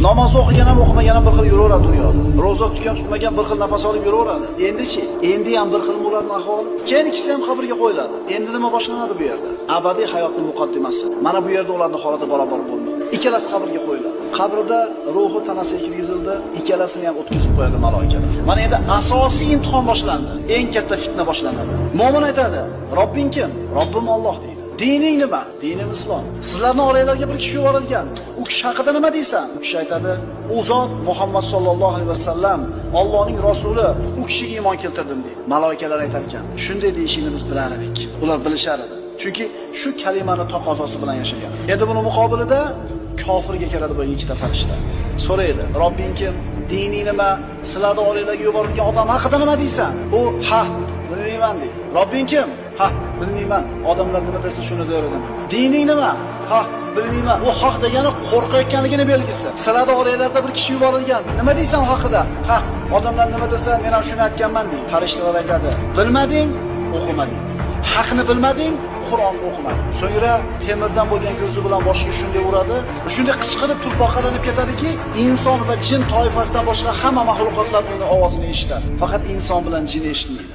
Namoz o'qigan ham o'qimagan ham bir xil yuraveradi dunyoda. Roza tutgan tutmagan bir xil nafas olib yuraveradi. Endi-chi, endi ham bir xil ularning ahvoli. Keyin ikkisi ham qabrga qo'yiladi. Endi nima boshlanadi bu yerda? Abadiy hayotning muqaddimasi. Mana bu yerda ularning holati barobar bo'lmaydi. Ikkalasi qabrga qo'yiladi. Qabrda ruhi tanasiga kirgizildi, ikkalasini ham o'tkazib qo'yadi malaikalar. Mana endi asosiy imtihon boshlandi. Eng katta fitna boshlanadi. Mo'min aytadi: "Robbing kim?" "Robbim Alloh" deydi. "Dining nima?" "Dinim Islom." "Sizlarning oranglarga bir kishi yuborilgan. U kishi haqida nima deysan?" U kishi aytadi: "U zot Muhammad sallallohu alayhi vasallam, Allohning rasuli, u kishiga iymon keltirdim" deydi. Malaikalar aytar ekan, shunday deyishini biz bilar edik. Ular bilishar edi. Chunki shu kalimani taqozosi bilan yashagan. Endi buni muqobilida kofirga keladi bu ikkita farishta. So'raydi: "Robbing kim? Dining nima? Sizlarning oranglarga yuborilgan odam haqida nima deysan?" U: "Ha, bilmayman" deydi. "Robbing kim?" "Ha, bilmayman. Odamlar nima desa shuni deyradim." "Dining nima?" "Ha, bilmayman." U haq degani qo'rqayotganligini belgisi. Sizlarning oranglarda bir kishi yuborilgan. "Nima deysan u haqida?" "Ha, odamlar nima desa men ham shuni aytganman" deydi. Farishtalar aytadi: "Bilmading, o'qimading. Haqni bilmading, Qur'on o'qimading." So'ngra temirdan bo'lgan ko'zi bilan boshiga shunday uradi, shunday qichqirib turpoqalanib ketadiki, inson va jin toifasidan boshqa hamma mahluqotlar uning ovozini eshitadi. Faqat inson bilan jin eshitmaydi.